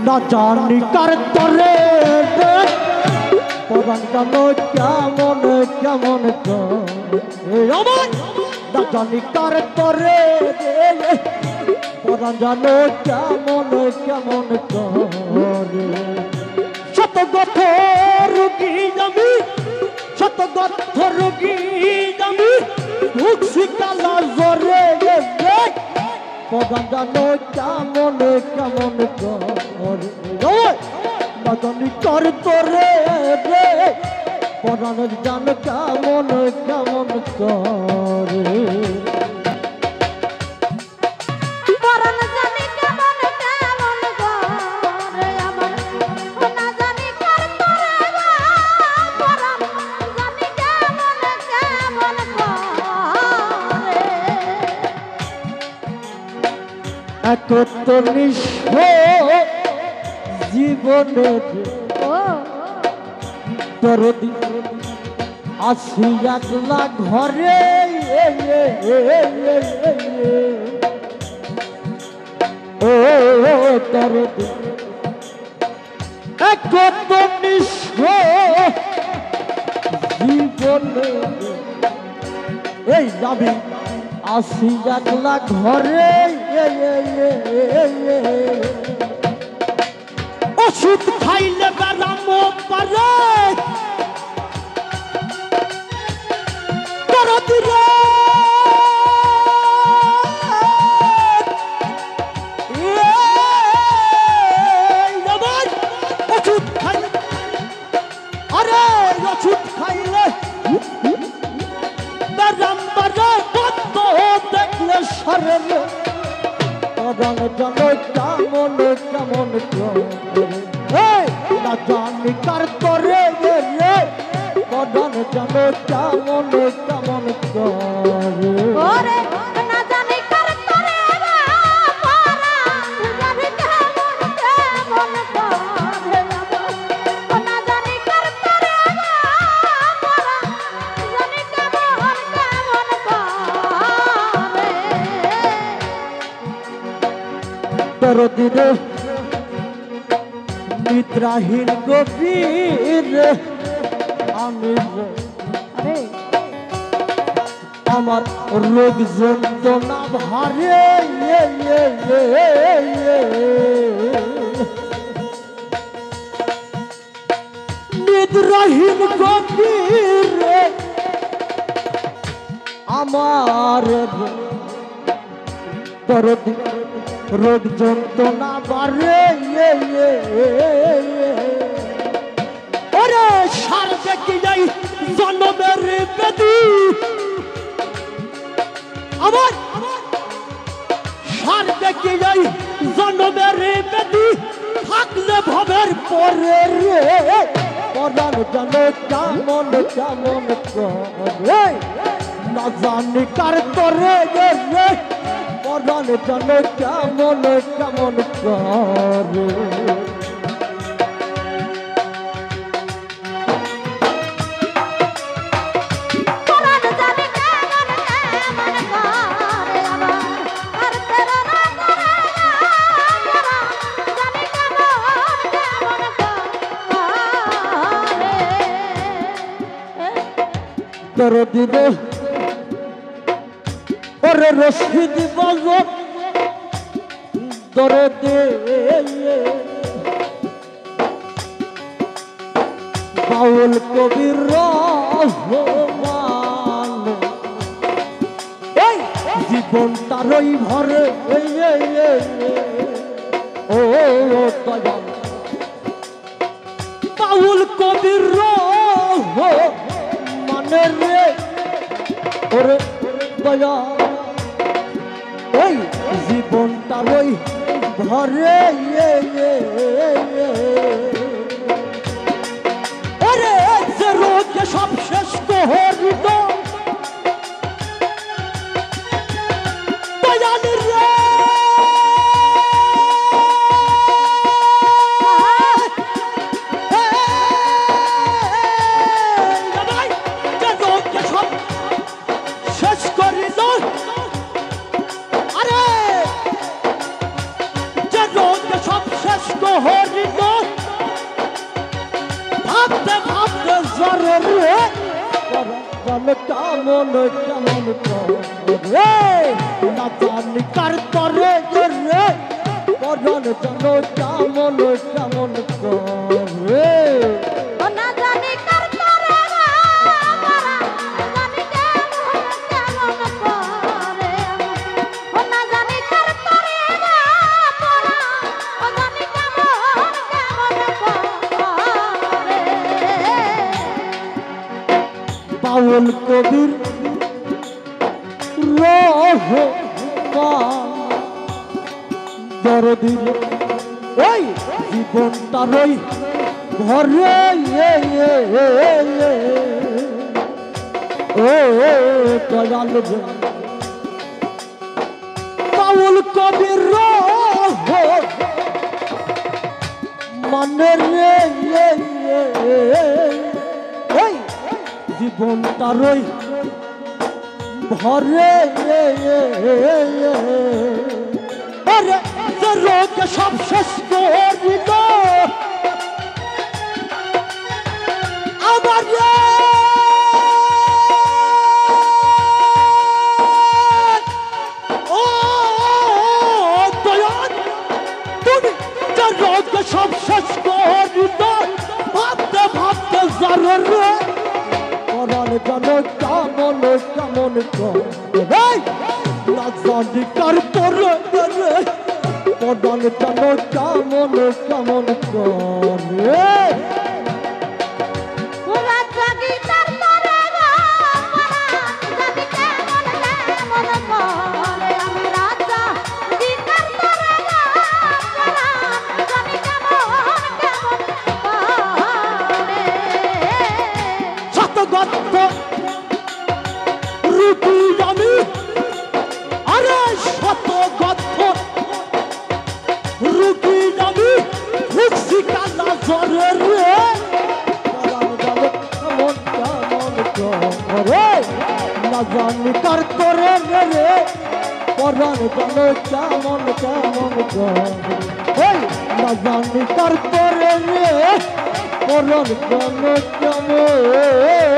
না জানি কার তরে পরাণ জানো কেমন কেমন আমার না জানি কার তরে পরাণ জানো কেমন কেমন করে শত গথ রুগী আমি শত গথ রুগী আমি ভুগছি কালা জরে পরাণ জানো কেমন কেমন করে না জানি কার তরে পরাণ জানো কেমন কেমন করে কত নিঃস্ব জীবনের দরদি আসি একলা ঘরে ও দরদি কত নিঃস্ব জীবনের এই যাবি আসি একলা ঘরে ওষুধ খাইলে বেড়াম পারে দরদিরে ওষুধ খাইলে আরে ওষুধ খাইলে বেড়াম পারে দেখলে শরীর পরাণ জানো কেমন কেমন না জানি কার তরে পরাণ জানো কেমন কেমন করে দরদিরে নিদ্রাহীন গভীর আমি আমার রোগ যন্ত্রণা ভারে নিদ্রাহীন গভীর আমার দরদি রোগ যন্ত্রণা বাড়ে ওরে সার দেখি যাই জন্মের বেদি আমার সার দেখি যাই জন্মের বেদি থাকলে ভবের পরে রে পরাণ জানো কেমন কেমন করে না জানি কার তরে রে পরাণ জানো কেমন কেমন করে দরদিরে ওরে রশিদ বাজর দরদে বাউল কবির রহমান এই জীবনটারই ভরে ও দয়াল বাউল কবির রহমানে রে ওরে দয়াল এই জীবনটারই ভরে ওরে যে রোগ সব শেষ করিল দয়াল রে হরিণ ভাবতে ভাবতে জরে রে জানে কেমন কেমন করে না জানি কার তরে রে পরাণ জানো কেমন কেমন করে না জানি কার তরে জানি কেমন করে না জানি কার তরে জানি কেমন করে বাউল কবির দরদি ওই জীবনটা রই ঘরে ও দয়াল বাউল কবির মানে রে ওই জীবনটা রই ভরে আরে যে রোগ সব শেষ করিল আমার ও দয়াল তুমি যে রোগ সব শেষ করিল ভাবতে ভাবতে জানো রে পরাণ জানো কেমন কেমন করে না জানি কার পরে রে পরাণ জানো কেমন কেমন করে রুটি আমি আরে শত গদ্ধ রুটি আমি খুশি কালা জরে রে কেমন কেমন করে না জানি কার করে রে পরাণ জানো কেমন কেমন করে না জানি কার করে রে পরাণ জানো কেমন